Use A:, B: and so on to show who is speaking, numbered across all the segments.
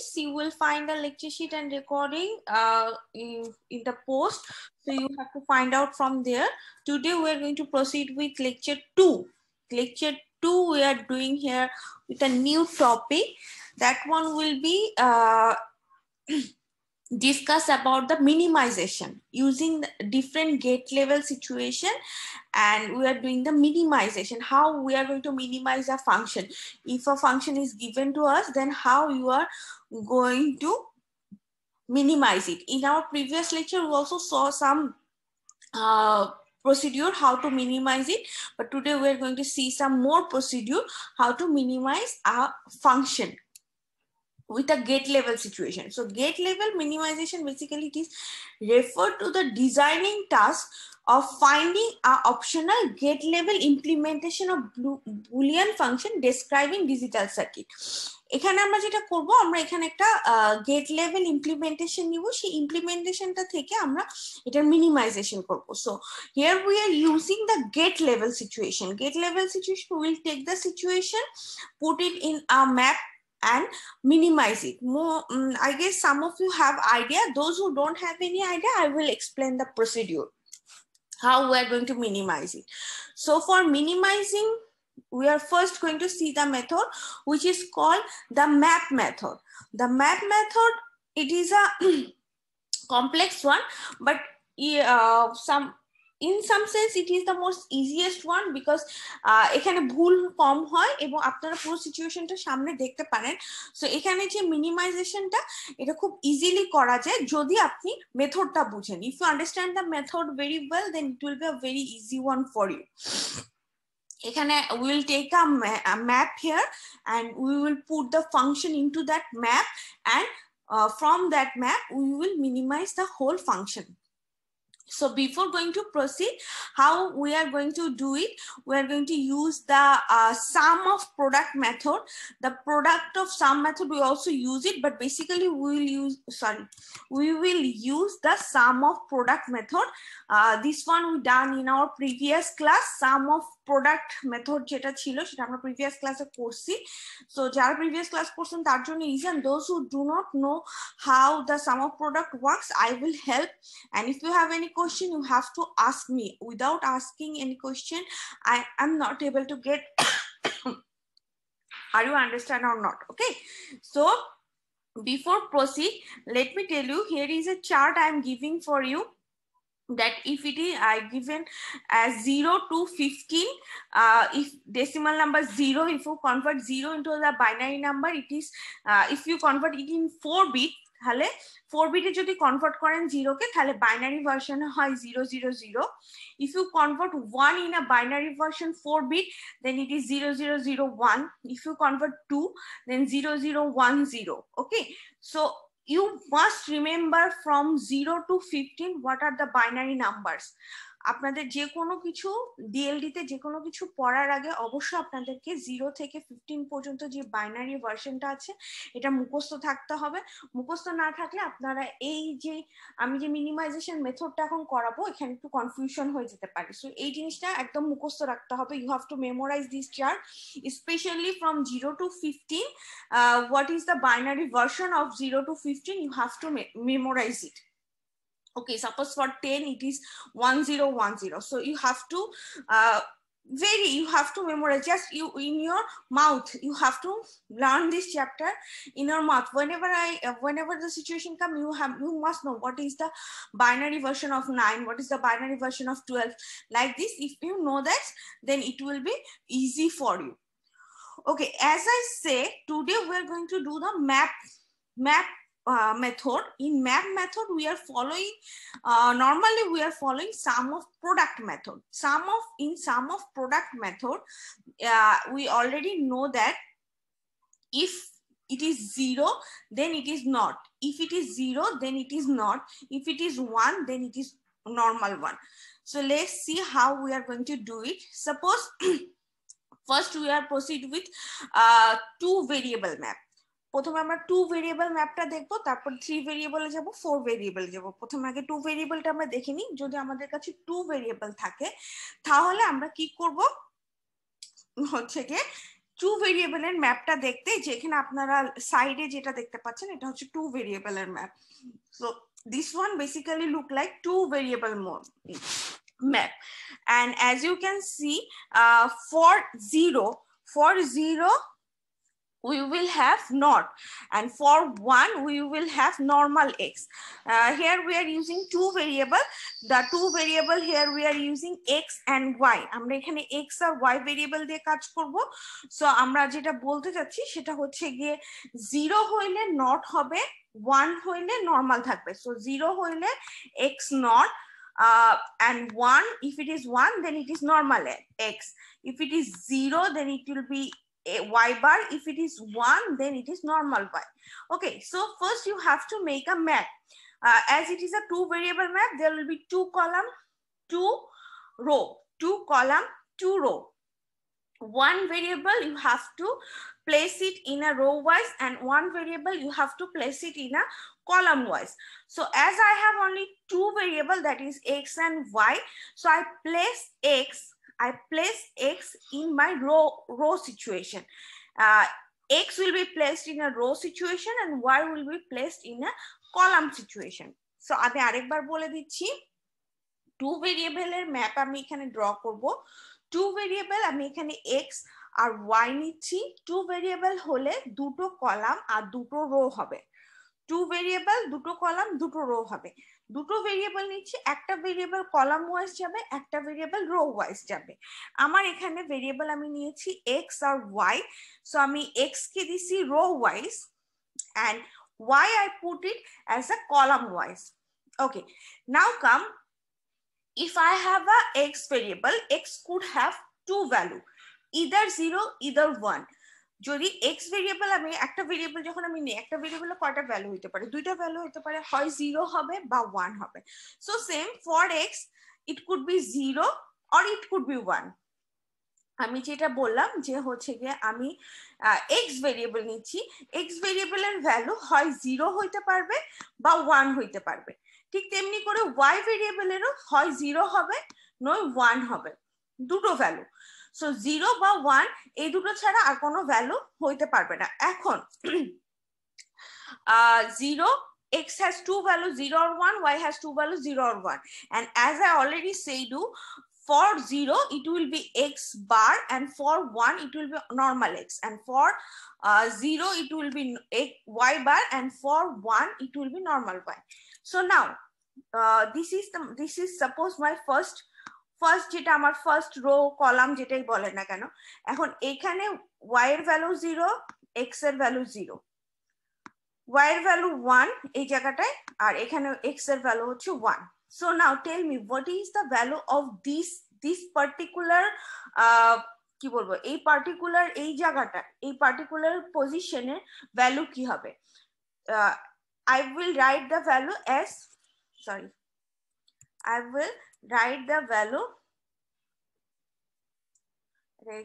A: this, you will find the lecture sheet and recording in the post. So you have to find out from there. Today we are going to proceed with lecture 2. Lecture 2 we are doing here with a new topic. That one will be discuss about the minimization using different gate level situation, and we are doing the minimization, how we are going to minimize a function. If a function is given to us, then how you are going to minimize it. In our previous lecture we also saw some procedure how to minimize it, but today we are going to see some more procedure how to minimize a function with a gate level situation. So gate level minimization, basically it is referred to the designing task of finding a optional gate level implementation of Boolean function describing digital circuit. এখানে আমরা যেটা করব, আমরা এখানে একটা gate level implementation নিব, সেই ইমপ্লিমেন্টেশনটা থেকে আমরা এটার মিনিমাইজেশন করব. So here we are using the gate level situation. Gate level situation will take the situation, put it in a map and minimize it. More, I guess some of you have idea. Those who don't have any idea, I will explain the procedure, how we are going to minimize it. So for minimizing, we are first going to see the method which is called the map method. The map method, it is a complex one, but in some sense it is the most easiest one because এখানে ভুল কম হয় এবং আপনারা পুরো সিচুয়েশনটা সামনে দেখতে পারেন. সো এখানে যে মিনিমাইজেশনটা, এটা খুব ইজিলি করা যায় যদি আপনি মেথডটা বুঝেন. If you understand the method very well, then it will be a very easy one for you. এখানে we will take a map here and we will put the function into that map, and from that map we will minimize the whole function. So before going to proceed, how we are going to do it, we are going to use the sum of product method. The product of sum method we also use it, but basically we will use the sum of product method. This one we done in our previous class. Sum of product method যেটা ছিল সেটা আমরা previous ক্লাসে করছি. So যারা previous class করছেন তার জন্য easy, and those who do not know how the sum of product works, I will help. And if you have any question, you have to ask me. Without asking any question, I am not able to get are you understand or not? Okay, so before proceed, let me tell you, here is a chart I am giving for you, that if it is given as 0 to 15, if decimal number 0, if you convert 0 into the binary number, it is if you convert it in 4 bit, তাহলে 4 বিটে যদি convert করেন 0 কে, তাহলে binary ভার্সনে হয় 000. if you convert 1 in a binary version 4 bit, then it is 0001. if you convert 2, then 0010. okay, so you must remember from 0 to 15 what are the binary numbers. আপনাদের যে কোনো কিছু ডিএলডি তে যে কোনো কিছু পড়ার আগে অবশ্যই আপনাদেরকে 0 থেকে 15 পর্যন্ত যে বাইনারি ভার্সনটা আছে এটা মুখস্থ থাকতে হবে. মুখস্থ না থাকলে আপনারা এই যে আমি যে মিনিমাইজেশন মেথডটা এখন করাবো, এখানে একটু কনফিউশন হয়ে যেতে পারে. সো এই জিনিসটা একদম মুখস্থ রাখতে হবে. You have to memorize this chart, specially from 0 to 15. What is the binary version of 0 to 15? You have to memorize it. Okay, suppose for 10 it is 1010. So you have to you have to memorize, just you in your mouth. You have to learn this chapter in your mouth. Whenever the situation come, you must know what is the binary version of 9, what is the binary version of 12. Like this, if you know that, then it will be easy for you. Okay, as I say, today we are going to do the map method. In map method we are following normally we are following sum of product method. In sum of product method, we already know that if it is 0, then it is not. If it is 0, then it is not. If it is 1, then it is normal one. So let's see how we are going to do it. Suppose first we are proceed with 2 variable map. প্রথমে আমরা 2 variable ম্যাপটা দেখবো, তারপর 3 ভেরিয়েবলে যাব, 4 ভেরিয়েবলে যাব. প্রথমে আগে 2 ভেরিয়েবলটা আমরা দেখে নিই. যদি আমাদের কাছে 2 ভেরিয়েবল থাকে তাহলে আমরা কি করব, হচ্ছে যে টু ভেরিয়েবলের ম্যাপটা দেখতে, যেখানে আপনারা সাইডে যেটা দেখতে পাচ্ছেন এটা হচ্ছে টু ভেরিয়েবলের map. So this one basically look like two variable map, and as you can see for zero we will have not, and for 1 we will have normal x. Here we are using two variable, the two variable here we are using x and y. আমরা এখানে x আর y variable দিয়ে কাজ করব। So আমরা যেটা বলতে যাচ্ছি সেটা হচ্ছে গিয়ে 0 হইলে নট হবে, 1 হইলে নরমাল থাকবে। সো 0 হইলে x not, and 1, if it is 1 then it is normal x, if it is 0 then it will be y bar, if it is 1 then it is normal y. Okay, so first you have to make a map. As it is a two variable map, there will be 2 column 2 row, 2 column 2 row. One variable you have to place it in a row wise, and one variable you have to place it in a column wise. So as I have only 2 variable, that is x and y, so I place x in my row situation. X will be placed in a row situation and y will be placed in a column situation. So আমি আরেকবার বলে দিচ্ছি, two ভেরিয়েবলের map আমি এখানে draw করব। Two variable আমি এখানে x আর y নিচ্ছি। টু ভেরিয়েবল হলে দুটো কলাম আর দুটো রো হবে। টু ভেরিয়েবল দুটো কলাম দুটো রো হবে। দুটো ভেরিয়েবল নিচ্ছি, একটা ভেরিয়েবল কলাম ওয়াইজ যাবে, একটা ভেরিয়েবল রো ওয়াইজ যাবে। আমার এখানে ভেরিয়েবল আমি নিয়েছি x আর y, সো আমি x কে দিছি rho wise and y I put it as a column wise. Okay, now come, if I have a x variable, x could have two value, either 0 either 1. যদি x variable আমি একটা variable যখন আমি নিই, একটা ভেরিয়েবলে কয়টা value হতে পারে? দুইটা ভ্যালু হতে পারে, হয় 0 হবে বা 1 হবে। So same for x, it could be 0 or it could be 1। আমি যেটা বললাম যে হচ্ছে গিয়ে আমি x ভেরিয়েবল নিচ্ছি, x ভেরিয়েবলের ভ্যালু হয় 0 হইতে পারবে বা 1 হইতে পারবে। ঠিক তেমনি করে y ভেরিয়েবলেরও হয় 0 হবে নয় 1 হবে, দুটো ভ্যালু। সো 0 বা 1 এই দুটো ছাড়া আর কোনো ভ্যালু হইতে পারবে না। এখন 0, x has two values 0 or 1, y has two values 0 or 1, and as I already said you, for 0 it will be x bar, and for 1 it will be normal x, and for 0 it will be y bar, and for 1 it will be normal y. So now this is suppose my first যেটা আমার first row column যেটাই বলেন না কেন। এখন এখানে y এর value 0, x এর ভ্যালু 0, y এর ভ্যালু 1 এই জায়গাটায়, আর এখানে x এর ভ্যালু হচ্ছে 1. So now tell me what is the value of this particular কি বলবো, এই পার্টিকুলার এই জায়গাটা, এই পার্টিকুলার পজিশনের ভ্যালু কি হবে? I will write the value as, sorry, I will write the value,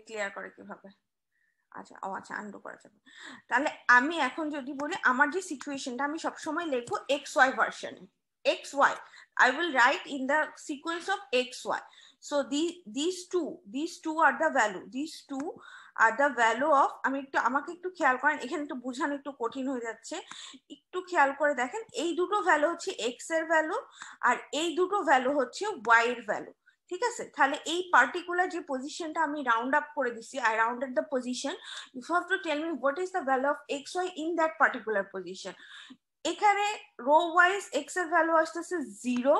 A: clear করে কিভাবে? আচ্ছা আচ্ছা আনডু করা যাবে। তাহলে আমি এখন যদি বলি আমার যে সিচুয়েশনটা, আমি সবসময় লিখবো xy ভার্সনে, xy I will write in the sequence of xy. So these two are the value, these two are the value of, আমি একটু আমাকে একটু খেয়াল করেন, এখানে একটু বোঝানো একটু কঠিন হয়ে যাচ্ছে, একটু খেয়াল করে দেখেন। এই দুটো ভ্যালু হচ্ছে x এর ভ্যালু, আর এই দুটো ভ্যালু হচ্ছে y এর ভ্যালু। ঠিক আছে, তাহলে এই পার্টিকুলার যে পজিশনটা আমি রাউন্ড আপ করে দিছি, I rounded the position, you have to tell me what is the value of xy in that particular position. এখানে রো ওয়াইজ x এর ভ্যালু আসতেছে 0,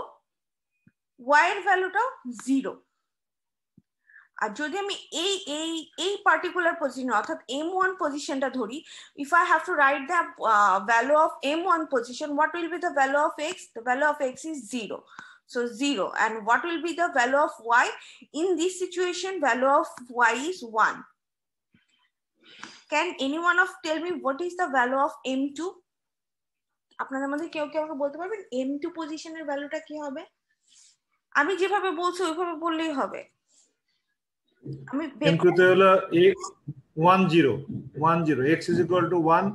A: y এর ভ্যালুটাও 0। আর যদি আমি এই পার্টিকুলার পজিশন অর্থাৎ m1 পজিশনটা ধরি, if I have to write the value of m1 position, what will be the value of x? The value of x is 0. So 0. And what will be the value of y? In this situation, value of y is 1. Can anyone of tell me what is the value of m2? আপনাদের মধ্যে কেউ কেউ আমাকে বলতে পারবেন m2 পজিশনের ভ্যালুটা কি হবে? আমি যেভাবে বলছি ওইভাবে বললেই হবে। আমি m2 তে হলো x 10 x is equal to 1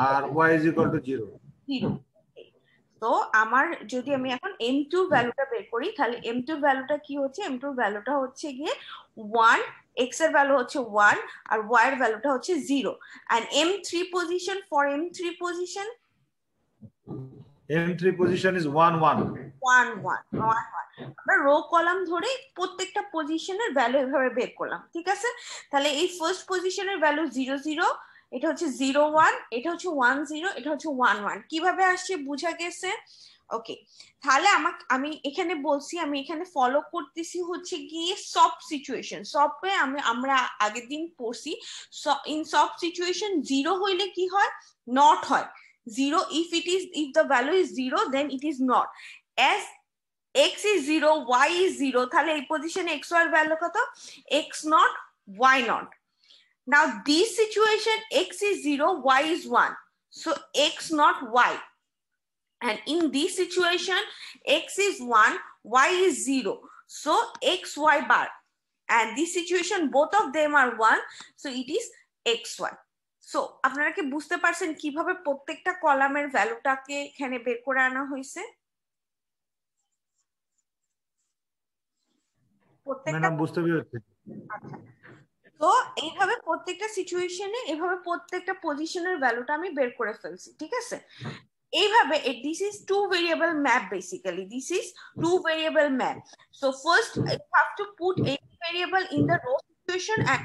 A: R y is equal to 0 0। তো আমার যদি আমি এখন m2 ভ্যালুটা বের করি, তাহলে m2 ভ্যালুটা কি হচ্ছে? m2 ভ্যালুটা হচ্ছে গিয়ে 1 x এর ভ্যালু হচ্ছে 1 আর y এর ভ্যালুটা হচ্ছে 0 and m3 position for m3 position
B: M3 position is 1 1
A: আমরা রো কলাম ধরে প্রত্যেকটা পজিশনের ভ্যালু এভাবে বের করলাম ঠিক আছে তাহলে এই ফার্স্ট পজিশনের ভ্যালু 0 0 এটা হচ্ছে 0 1 এটা হচ্ছে 1 0 এটা হচ্ছে 1 1 কিভাবে আসছে বোঝা গেছে ওকে তাহলে আমি এখানে বলছি আমি এখানে ফলো করতেছি হচ্ছে গিয়ে সব সিচুয়েশন সবে আমরা আগের দিন পড়ছি ইন সব সিচুয়েশন 0 হইলে কি হয় নট হয় 0 if the value is 0 then it is not as x is 0 y is 0 তাহলে এই পজিশনে x y এর ভ্যালু কত x not y not now this situation x is 0 y is 1 so x not y and in this situation x is 1 y is 0 so x y bar and this situation both of them are 1 so it is xy so আপনারা কি বুঝতে পারছেন কিভাবে প্রত্যেকটা কলামের ভ্যালুটাকে এখানে বের করে আনা হয়েছে
B: ম্যাডাম বুঝতে পেরেছি
A: তো এইভাবে প্রত্যেকটা সিচুয়েশনে এইভাবে প্রত্যেকটা পজিশনের ভ্যালুটা আমি বের করে ফেলছি ঠিক আছে এইভাবে this is two variable map basically this is two variable map so first you have to put a variable in the row situation and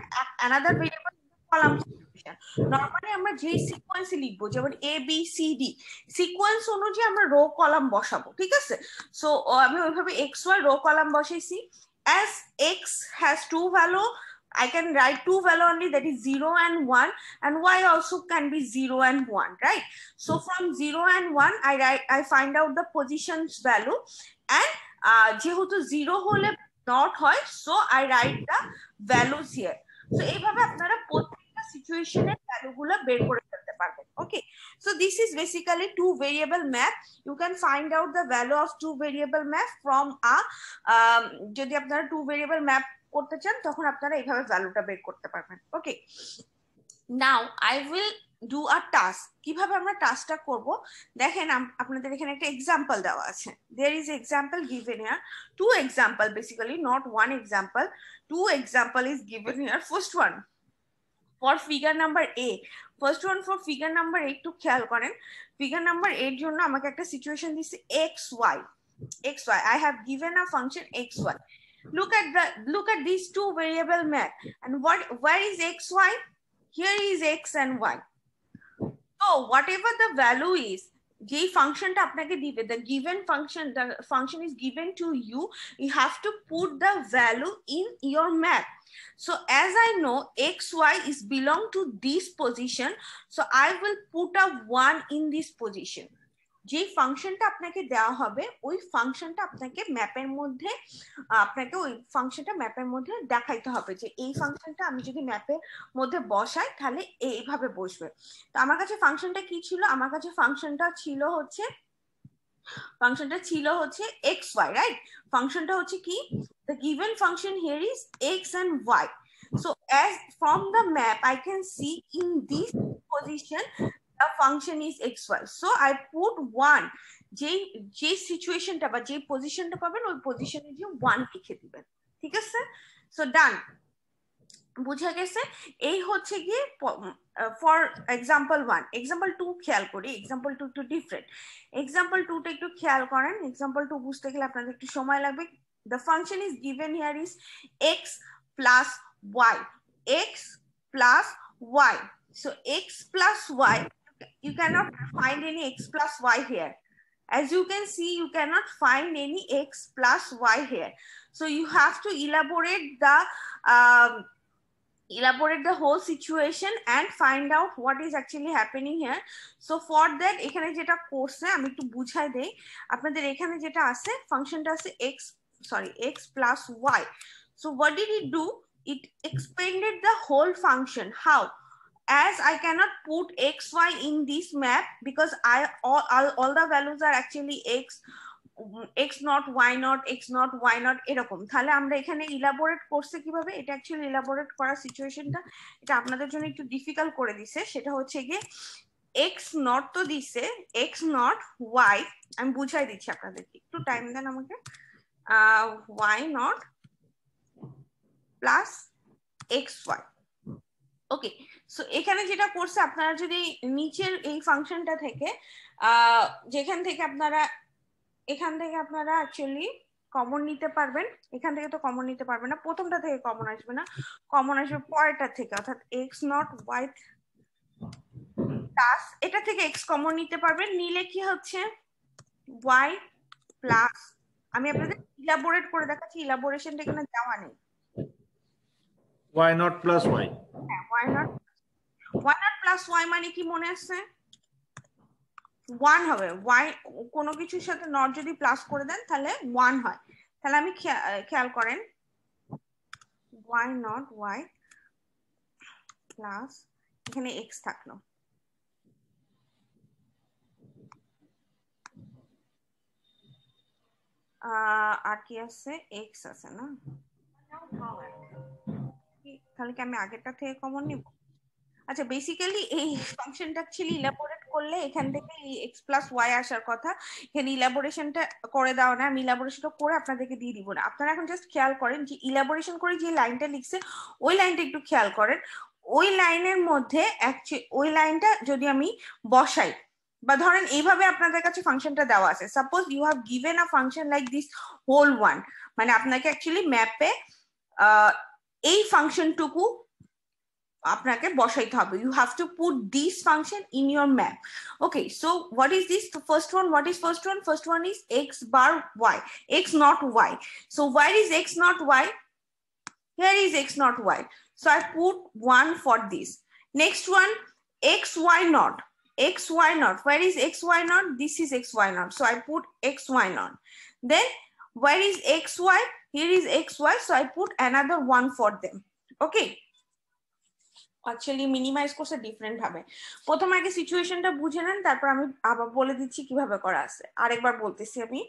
A: another variable in the column situation normally আমরা যে sequence লিখবো যেমন a b c d sequence অনুযায়ী আমরা rho column বসাবো ঠিক আছে so আমি ওইভাবে xy রো কলাম বসাইছি as x has two value I can write two value only that is 0 and 1 and y also can be 0 and 1 right so from 0 and 1 I find out the positions value and যেহেতু 0 হলে not হয় so I write the values here so এইভাবে আপনারা প্রত্যেকটা সিচুয়েশনের ভ্যালুগুলো বের করে ফেলতে পারবেন okay so this is basically two variable map you can find out the value of two variable map from a যদি আপনারা two variable map করতে চান তখন আপনারা এইভাবে ভ্যালুটা বের করতে পারবেন okay now I will do a task কিভাবে আমরা টাস্কটা করব দেখেন আপনাদের এখানে একটা এক্সাম্পল দেওয়া আছে there is example given here two example basically not one example two example is given here first one for figure number a first one for figure number 8 একটু খেয়াল করেন figure number 8 জন্য আমাকে একটা সিচুয়েশন দিছে xy I have given a function xy look at these two variable map and where is xy here is x and y so whatever the value is যে ফাংশনটা আপনাকে দিবে the function is given to you you have to put the value in your map so as I know xy is belong to this position so I will put a 1 in this position যে ফাংশনটা আপনাকে দেওয়া হবে ওই ফাংশনটা আপনাকে ম্যাপের মধ্যে আপনাকে ওই ফাংশনটা ম্যাপের মধ্যে দেখাইতে হবে যে এই ফাংশনটা আমি যদি ম্যাপের মধ্যে বসাই তাহলে এইভাবে বসবে তো আমার কাছে ফাংশনটা কি ছিল আমার কাছে ফাংশনটা ছিল হচ্ছে xy রাইট ফাংশনটা হচ্ছে কি the given function here is x and y so as from the map I can see in this position the function is xy so I put 1 যে সিচুয়েশনটা বা যে পজিশনটা পাবেন ওই পজিশনে যে 1 লিখে দিবেন ঠিক আছে সো ডান বুঝা গেছে এই হচ্ছে কি ফর এক্সাম্পল 1 এক্সাম্পল 2 খেয়াল করি এক্সাম্পল 2 একটু ডিফারেন্ট এক্সাম্পল 2 টা একটু খেয়াল করেন এক্সাম্পল 2 বুঝতে গেলে আপনাদের একটু সময় লাগবে the function is given here is x plus y x plus y so x plus y you cannot find any x plus y here as you can see you cannot find any x plus y here so you have to elaborate the whole situation and find out what is actually happening here so for that এখানে যেটা করছে আমি একটু বুঝাই দেই আপনাদের এখানে যেটা আছে ফাংশনটা আছে x plus y so what did it do it expanded the whole function how as I cannot put xy in this map because all the values are actually x not y not x not y not এরকম তাহলে আমরা এখানে elaborate করছে কিভাবে এটা actually elaborate করার সিচুয়েশনটা এটা আপনাদের জন্য একটু ডিফিকাল্ট করে দিছে সেটা হচ্ছে গিয়ে x not তো দিছে x not y আমি বুঝাই দিচ্ছি আপনাদেরকে একটু টাইম দেন আমাকে y not plus xy. Okay, so এখানে যেটা করছে আপনারা যদি নিচের এই ফাংশনটা থেকে যেখান থেকে আপনারা এখান থেকে আপনারা অ্যাকচুয়ালি কমন নিতে পারবেন, এখান থেকে তো কমন নিতে পারবেন না, প্রথমটা থেকে কমন আসবে না, কমন আসবে পরেরটা থেকে, অর্থাৎ এক্স নট ওয়াই প্লাস, এটা থেকে এক্স কমন নিতে পারবেন, নিলে কি হচ্ছে ওয়াই প্লাস, আমি আপনাদের ইলাবোরেট করে দেখাচ্ছি, ইলাবোরেশনটা এখানে দেওয়া নেই,
B: y নট প্লাস y,
A: হ্যাঁ ওয়াই নট প্লাস ওয়াই মানে কি মনে আছে, 1 হবে, ওয়াই কোনো কিছুর সাথে নট যদি প্লাস করে দেন তাহলে 1 হয়, তাহলে আমি খেয়াল করেন ওয়াই নট ওয়াই প্লাস এখানে এক্স থাকলো, আর কি আছে, এক্স আছে না, তাহলে কি আমি আগেরটা থেকে কমন নিব? আচ্ছা, বেসিক্যালি এই ফাংশনটা অ্যাকচুয়ালি ইলাবোরেট করলে এখান থেকে এক্স প্লাস ওয়াই আসার কথা, এখানে ইলাবোরেশনটা করে দাও না, আমি ইলাবোরেশনটা করে আপনাদেরকে দিয়ে দিব না, আপনারা এখন জাস্ট খেয়াল করেন যে ইলাবোরেশন করে যে লাইনটা লিখছে ওই লাইনটা একটু খেয়াল করেন, ওই লাইনের মধ্যে ওই লাইনটা যদি আমি বসাই, বা ধরেন এইভাবে আপনাদের কাছে ফাংশনটা দেওয়া আছে, suppose you have given a function like this whole one, মানে আপনাকে অ্যাকচুয়ালি ম্যাপে এই ফাংশনটুকু আপনাকে বসাইতে হবে, you have to put this function in your map. Okay, so what is this, the first one, what is first one, first one is x bar y, x not y, so where is x not y, here is x not y, so I put 1 for this. Next one, x y not, where is x y not, this is x y not, so I put x y not. Then where is x y, here is x y, so I put another 1 for them. Okay, actually minimize করছে different ভাবে, প্রথম আগে সিচুয়েশনটা বুঝে নেন, তারপর আমি আবার বলে দিচ্ছি কিভাবে করা আছে, আরেকবার বলতেছি আমি,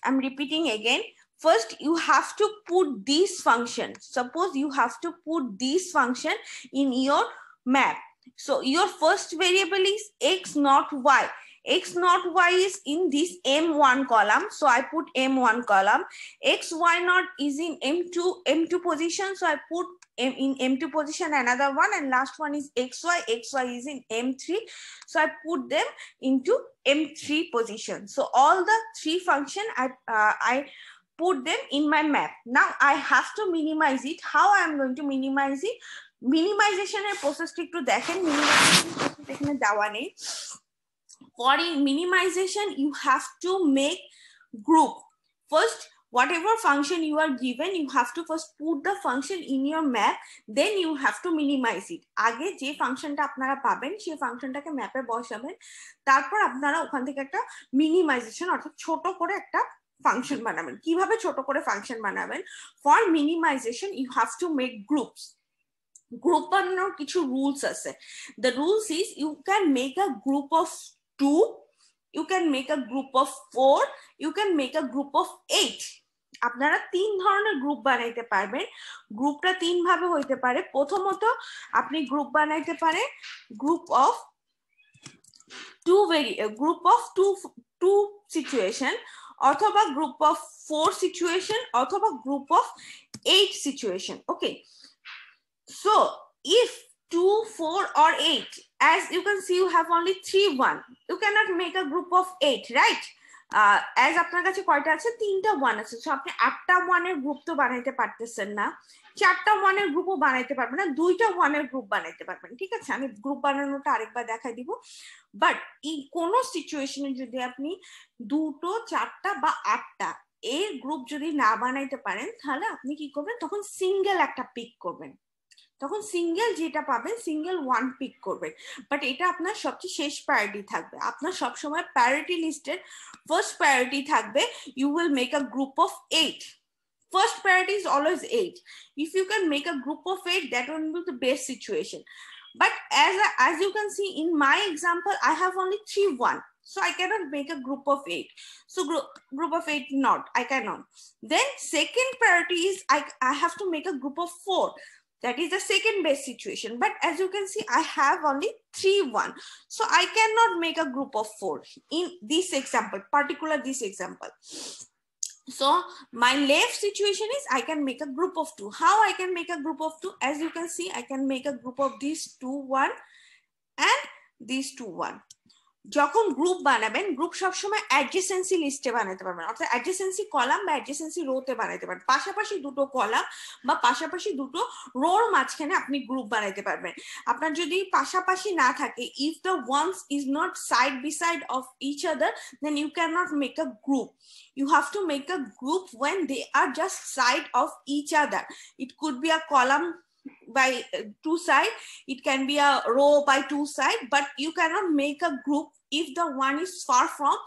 A: I am repeating again, first you have to put this function, suppose you have to put this function in your map, so your first variable is x not y, x not y is in this m1 column, so I put m1 column, x y not is in m2 position, so I put in m2 position another one, and last one is xy is in m3, so I put them into m3 position, so all the three function I put them in my map. Now I have to minimize it. How I am going to minimize it? Minimization process একটু দেখেন, minimization এখানে দেওয়া নেই, for minimization you have to make group, first whatever function you are given, you have to first put the function in your map, then you have to minimize it. আগে যে ফাংশনটা আপনারা পাবেন সেই ফাংশনটাকে ম্যাপে বসাবেন, তারপর আপনারা ওখান থেকে একটা মিনিমাইজেশন অর্থাৎ ছোট করে একটা ফাংশন বানাবেন। কিভাবে ছোট করে ফাংশন বানাবেন? For minimization you have to make groups. Group বানানোর কিছু রুলস আছে। The rules is you can make a group of 2, you can make a group of 4, you can make a group of 8. আপনারা 3 ধরনের group বানাইতে পারবেন। গ্রুপটা 3 ভাবে হইতে পারে। প্রথমত আপনি গ্রুপ বানাইতে পারেন গ্রুপ অফ 2 সিচুয়েশন, অথবা গ্রুপ অফ 4 সিচুয়েশন, অথবা group of 8 situation. Okay, so if 2, 4 or 8, as you can see you have only 3 1, you cannot make a group of 8, right? as আপনার কাছে কয়টা আছে? 3টা 1 আছে, সো আপনি 8টা 1 এর গ্রুপ তো বানাইতে পারতেছেন না, 4টা 1 এর গ্রুপও বানাইতে পারবেন না, 2টা 1 এর গ্রুপ বানাইতে পারবেন। ঠিক আছে, আমি গ্রুপ বানানোটা আরেকবার দেখাই দিব। বাট এই কোন সিচুয়েশনে যদি আপনি 2টো 4টা বা 8টা এর গ্রুপ যদি না বানাইতে পারেন, তাহলে আপনি কি করবেন? তখন সিঙ্গেল একটা পিক করবেন, তখন সিঙ্গেল যেটা পাবেন সিঙ্গেল 1 পিক করবেন। বাট এটা আপনার সবচেয়ে শেষ প্রায়োরিটি থাকবে। আপনার সবসময় প্রায়োরিটি লিস্টের ফার্স্ট প্রায়োরিটি থাকবে you will make a group of 8. First priority is always 8. If you can make a group of 8, that will be the best situation. But as you can see in my example, I have only 3 1. So I cannot make a group of 8. So group of 8 not, I cannot. Then second priority is I have to make a group of 4. That is the second best situation. But as you can see, I have only 3 1. So I cannot make a group of 4 in this example, particular this example. So my left situation is I can make a group of 2. How I can make a group of 2? As you can see, I can make a group of these 2 1 and these 2 1. যখন group বানাবেন group সবসময় অ্যাডজেসেন্সি লিস্টে বানাতে পারবেন, অর্থাৎ অ্যাডজেসেন্সি column বা অ্যাডজেসেন্সি রোতে বানাতে পারবেন। পাশাপাশি দুটো কলাম বা পাশাপাশি দুটো রোর মাঝখানে আপনি গ্রুপ বানাতে পারবেন। আপনার যদি পাশাপাশি না থাকে, if the ones is not side beside of each other, then you can not make a group. You have to make a group when they are just side of each other. It could be a column by 2 sides, it can be a row by 2 sides, but you cannot make a group if the one is far from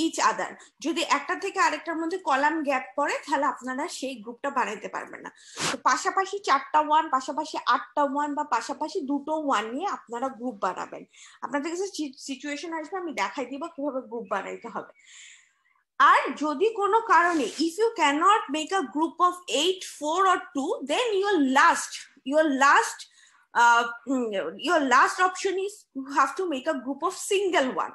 A: each other. যদি একটা থেকে আরেকটার মধ্যে column gap পড়ে তাহলে আপনারা সেই গ্রুপটা বানাইতে পারবেন না। তো পাশাপাশি 4টা 1, পাশাপাশি 8টা 1 বা পাশাপাশি দুটো 1 নিয়ে আপনারা গ্রুপ বানাবেন। আপনাদের কাছে সিচুয়েশন আসবে, আমি দেখাই দিব কিভাবে গ্রুপ বানাইতে হবে। আর যদি কোনো কারণে if you cannot make a group of 8, 4 or 2, then your last option is you have to make a group of single one.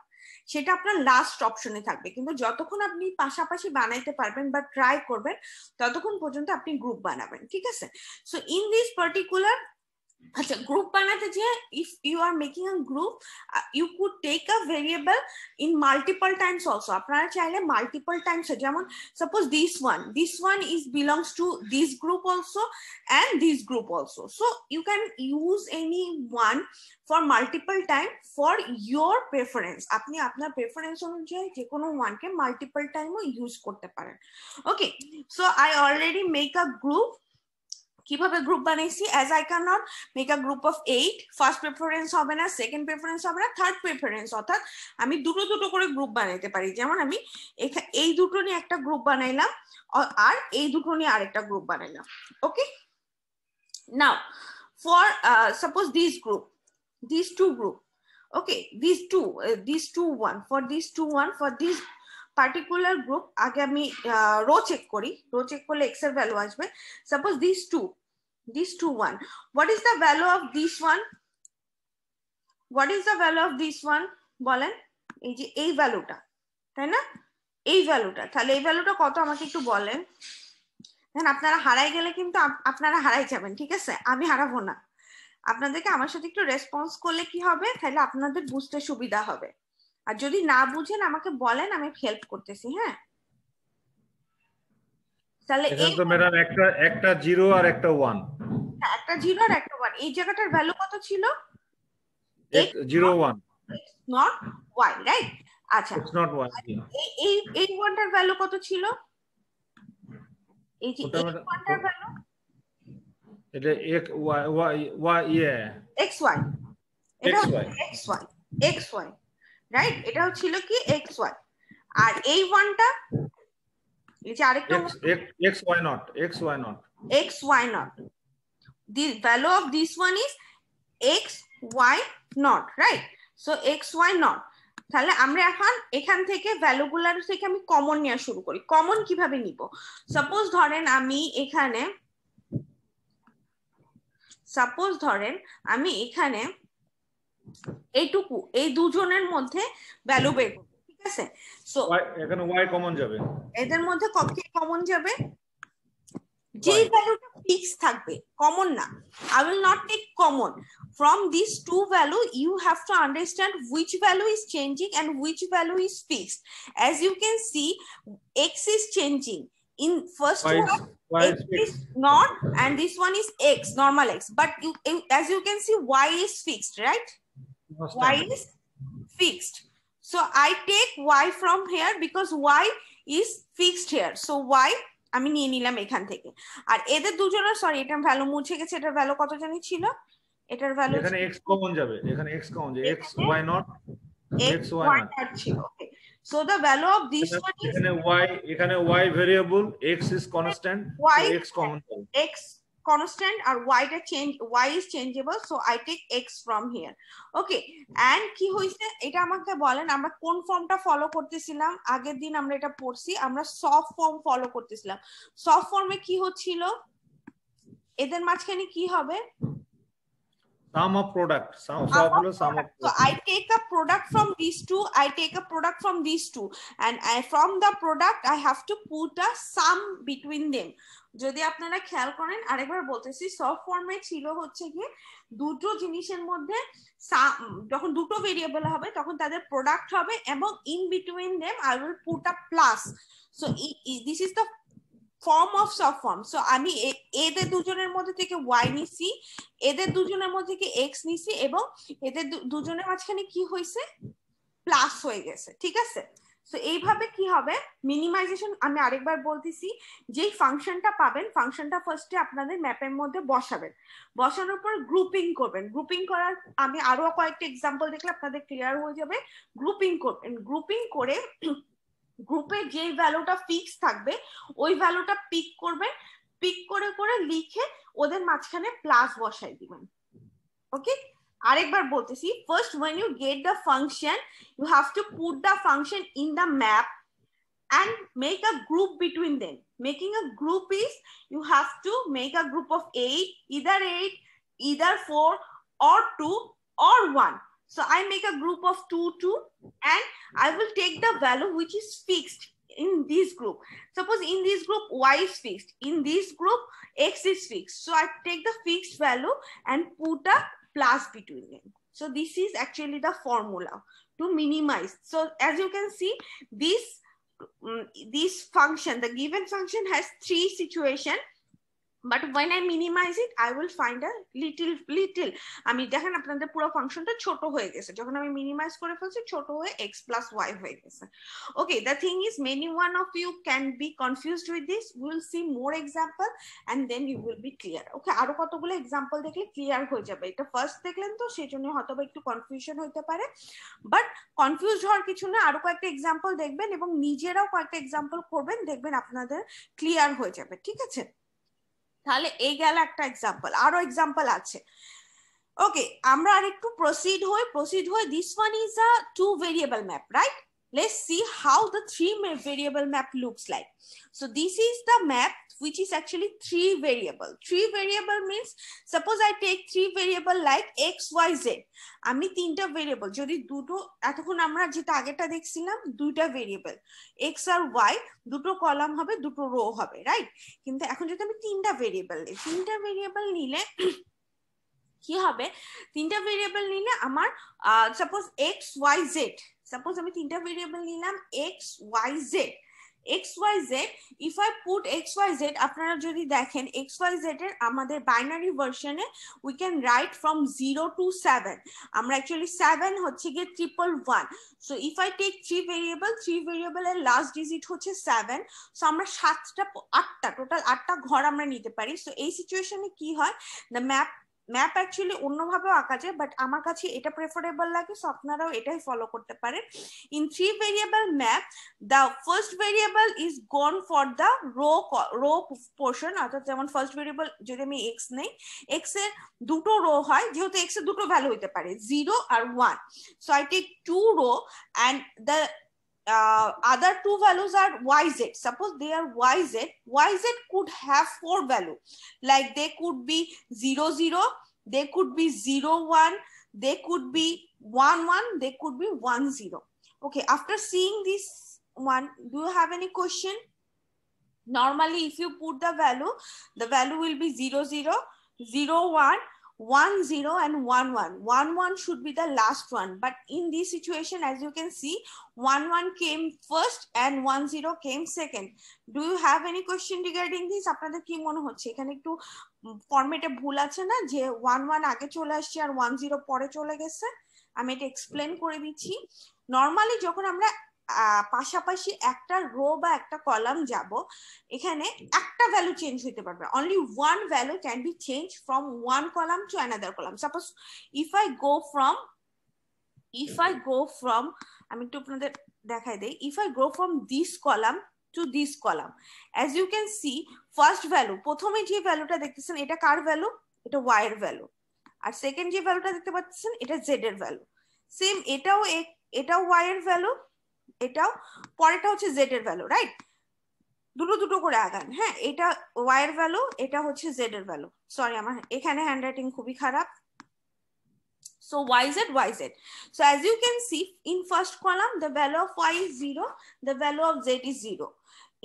A: সেটা আপনার লাস্ট অপশনে থাকবে, কিন্তু যতক্ষণ আপনি পাশাপাশি বানাইতে পারবেন বা ট্রাই করবেন ততক্ষণ পর্যন্ত আপনি গ্রুপ বানাবেন, ঠিক আছে? সো ইন দিস পার্টিকুলার আচ্ছা, গ্রুপ বানাতে যে if you are making a group, you could take a variable in multiple times also. আপনারা চাইলে multiple times, যেমন suppose this one is belongs to this group also and this group also, so you can use any one for multiple time for your preference. আপনি আপনার preference অনুযায়ী যে কোনো one কে multiple time ও use করতে পারেন। Okay, so I already make a group. কিভাবে গ্রুপ বানাইছি, as I cannot make a group of 8, first preference হবে না, সেকেন্ড প্রেফারেন্স হবে না, থার্ড প্রেফারেন্স, অর্থাৎ আমি দুটো দুটো করে গ্রুপ বানাইতে পারি। যেমন আমি এই দুটো নিয়ে একটা গ্রুপ বানাইলাম আর এই দুটো নিয়ে আরেকটা গ্রুপ বানাইলাম। Okay, now for suppose this group, these two group, okay, these two one, for these two one, for this particular group আগে আমি রো চেক করি, রো চেক করলে x এর ভ্যালু আসবে। Suppose these two one, what is the value of this one, what is the value of this one বলেন? এই যে এই ভ্যালুটা, তাই না? এই ভ্যালুটা, তাহলে এই ভ্যালুটা কত আমাকে একটু বলেন। দেন আপনারা হারাই গেলে কিন্তু আপনারা হারাই যাবেন, ঠিক আছে? আমি হারাবো না, আপনাদেরকে আমার সাথে একটু রেসপন্স করলে কি হবে, তাহলে আপনাদের বুঝতে সুবিধা হবে। আর যদি না বুঝেন আমাকে বলেন, আমি হেল্প করতেছি। হ্যাঁ, তাহলে
B: এখানে তো ম্যাডাম একটা 0 আর একটা 1,
A: একটা 0 আর একটা 1, এই জায়গাটার ভ্যালু কত ছিল?
B: x 0 1,
A: not y, right? আচ্ছা,
B: it's not y,
A: এই ওয়ানটার ভ্যালু কত ছিল? এই যে এই ওয়ানটার ভ্যালু,
B: এটা x y
A: xy, এটা xy, রাইট? এটা ছিল কি xy, আর এই ওয়ানটা এই যে আরেকটা
B: xy not.
A: The value of this one is xy not, right? So xy not, তাহলে আমরা এখন এখান থেকে ভ্যালুগুলার থেকে আমি কমন নেওয়া শুরু করি। কমন কিভাবে নিব? সাপোজ ধরেন আমি এখানে এইটুকু, এই দুজনের মধ্যে ভ্যালু বের করব, ঠিক আছে? সো
B: এখানে y কমন যাবে,
A: এদের মধ্যে কি কমন যাবে? যে ভ্যালুটা ফিক্স থাকবে, কমন না। I will not take common from these two value. You have to understand which value is changing and which value is fixed. As you can see, x is changing in first one, x is not, and this one is x, normal x, but as you can see, y is fixed, right? Y is fixed, so I take y from here because y is fixed here, so y আমি নিয়ে নিলাম এখান থেকে। আর এদের দুজনের, sorry এটার value মুছে গেছে, এটার ভ্যালু কত জানি ছিল? এটার ভ্যালু
B: এখানে x কমন যাবে, এখানে x কমন যাবে, x y not
A: ছিল। Okay, so the value of this one is
B: এখানে y variable, x is constant, so x common যাবে,
A: x constant আর y টা y is changeable, so I take x from here. Okay, and কি হইছে এটা আমাকে বলেন, আমরা কোন ফর্মটা ফলো করতেছিলাম? আগের দিন আমরা এটা পড়ছি, আমরা সফট ফর্ম ফলো করতেছিলাম। সফট ফর্মে কি হচ্ছিল? এদের মাঝখানে কি হবে?
B: Sum of product. Sum of
A: product. So I take a product from these two, I take a product from these two, and from the product I have to put a sum between them. যদি আপনারা খেয়াল করেন, আরেকবার বলতেছি, সব ফর্মে ছিল হচ্ছে কি দুটো জিনিসের মধ্যে যখন দুটো ভেরিয়েবল হবে তখন তাদের প্রোডাক্ট হবে এবং in between them I will put a plus. So this is the form of সব ফর্ম। সো আমি এদের দুজনের মধ্যে থেকে ওয়াই নিছি, এদের দুজনের মধ্যে থেকে এক্স নিছি, এবং এদের দুজনের মাঝখানে কি হয়েছে, প্লাস হয়ে গেছে। ঠিক আছে, সো এইভাবে কি হবে মিনিমাইজেশন। আমি আরেকবার বলতেছি, যেই ফাংশনটা পাবেন ফাংশনটা ফার্স্টে আপনাদের ম্যাপের মধ্যে বসাবেন, বসানোর পর গ্রুপিং করবেন। গ্রুপিং করার আমি আরো কয়েকটা এক্সাম্পল দেখলে আপনাদের ক্লিয়ার হয়ে যাবে। গ্রুপিং করবেন, গ্রুপিং করে গ্রুপে যে ভ্যালুটা ফিক্স থাকবে ওই ভ্যালুটা পিক করবেন, পিক করে করে লিখে ওদের মাঝখানে প্লাস বসাই দিবেন। ওকে, আরেকবার বলতেছি, first when you get the function you have to put the function in the map and make a group between them. Making a group is you have to make a group of 8, either 4 or 2 or 1. So I make a group of 2 and I will take the value which is fixed in this group. Suppose in this group y is fixed, in this group x is fixed, so I take the fixed value and put a plus between them. So this is actually the formula to minimize. So as you can see, this function, the given function has 3 situations, but when I minimize it I will find a little আমি দেখেন আপনাদের পুরো ফাংশনটা ছোট হয়ে গেছে, যখন আমি মিনিমাইজ করে ফেলছি ছোট হয়ে x plus y হয়ে গেছে। Okay, the thing is many one of you can be confused with this. We will see more example and then you will be clear. Okay, আরো কতগুলো এক্সাম্পল দেখলে ক্লিয়ার হয়ে যাবে। এটা ফার্স্ট দেখলেন তো সেজন্য হয়তো একটু কনফিউশন হতে পারে, বাট কনফিউজ হওয়ার কিছু না, আরো কয়েকটা এক্সাম্পল দেখবেন এবং নিজেরাও কয়েকটা এক্সাম্পল করবেন, দেখবেন আপনাদের ক্লিয়ার হয়ে যাবে। ঠিক আছে, তাহলে এই গেল একটা এক্সাম্পল, আরো এক্সাম্পল আছে। ওকে, আমরা আরেকটু প্রসিড হই। This one is a 2 variable map, right? Let's see how the 3 variable map looks like. So this is the map which is actually 3 variable. 3 variable means suppose I take 3 variable like x, y, z. আমি তিনটা variable, যদি দুটো, এতক্ষণ আমরা যেটা আগেটা দেখছিলাম দুইটা variable x আর y, দুটো কলাম হবে দুটো রো হবে, রাইট? কিন্তু এখন যদি আমি তিনটা ভেরিয়েবল নিই, তিনটা ভেরিয়েবল নিলে কি হবে, তিনটা ভেরিয়েবল নিলে আমার suppose x, y, z, suppose আমি তিনটা ভেরিয়েবল নিলাম x, y, z, if I put x, y, z, আপনারা যদি দেখেন x, y, z এর আমাদের বাইনারি ভার্সনে we can write from 0 to 7. আমরা অ্যাকচুয়ালি 7 হচ্ছে গিয়ে 111. So if I take 3 variable এর লাস্ট ডিজিট হচ্ছে 7, সো আমরা 8টা টোটাল 8টা ঘর আমরা নিতে পারি। সো এই সিচুয়েশনে কি হয়, দ্য ম্যাপ অ্যাকচুয়ালি অন্যভাবেও আঁকা যায়, বাট আমার কাছে এটা প্রেফারেবল লাগে, সো আপনারাও এটাই ফলো করতে পারেন। In 3 variable map, the first variable is gone for the row portion, অর্থাৎ যেমন ফার্স্ট ভেরিয়েবল যদি আমি এক্স নেই, এক্স এর দুটো রো হয়, যেহেতু এক্স এর দুটো ভ্যালু হতে পারে 0 আর 1, so I take 2 row and the other 2 values are yz. Suppose they are yz could have 4 value, like they could be 0 0, they could be 0 1, they could be 1 1, they could be 1 0. Okay, after seeing this one, do you have any question? Normally if you put the value will be 0 0, 0 1, 1 0 and 1 1. 1 1 should be the last one, but in this situation as you can see 1 1 came first and 1 0 came second. Do you have any question regarding this? আপনাদের কি মনে হচ্ছে এখানে একটু ফরম্যাটে ভুল আছে না, যে 1 1 আগে চলে আসছে আর 1 0 পরে চলে গেছে? আমি এটা এক্সপ্লেন করে দিচ্ছি। নরমালি যখন আমরা পাশাপাশি একটা রো বা একটা কলাম যাব, এখানে একটা ভ্যালু চেঞ্জ হতে পারবে, only one value can be change from one column to another column. Suppose if I go from আমি একটু আপনাদের দেখাই দেই, if I go from this column to this column, as you can see first value, প্রথমে যে ভ্যালুটা দেখতেছেন এটা কার ভ্যালু, এটা y এর ভ্যালু, আর সেকেন্ড যে ভ্যালুটা দেখতে পাচ্ছেন এটা z এর ভ্যালু। সেম এটাও y এর ভ্যালু, এটাও পরেরটা হচ্ছে z এর ভ্যালু, রাইট? দুটো করে আগান, হ্যাঁ, এটা y এর ভ্যালু, এটা হচ্ছে z এর ভ্যালু। সরি আমার এখানে হ্যান্ডরাইটিং খুবই খারাপ, So yz, yz. So as you can see, in first column, the value of y is 0, the value of z is 0.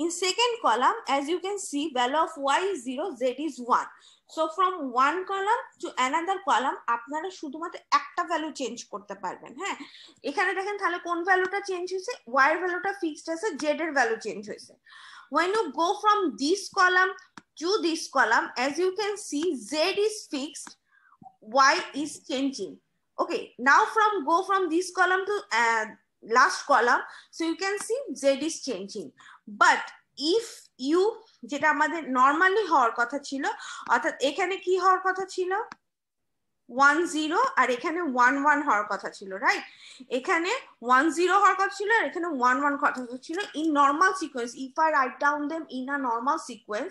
A: In second column, as you can see, value of y is 0, z is 1. So from one column to another column, আপনারা শুধুমাত্র একটা value change করতে পারবেন। হ্যাঁ, এখানে দেখেন তাহলে কোন ভ্যালুটা চেঞ্জ হয়েছে, y এর ভ্যালুটা ফিক্সড আছে, z এর ভ্যালু চেঞ্জ হয়েছে। When you go from this column to this column, as you can see, z is fixed, y is changing. Okay, now go from this column to last column, so you can see z is changing. But if you, যেটা আমাদের normally হওয়ার কথা ছিল, অর্থাৎ এখানে কি হওয়ার কথা ছিল 1 0 আর এখানে 1 1 হওয়ার কথা ছিল, রাইট? এখানে 1 0 হওয়ার কথা ছিল আর এখানে 1 1 কথা ছিল। In normal sequence, if I write down them in a normal sequence,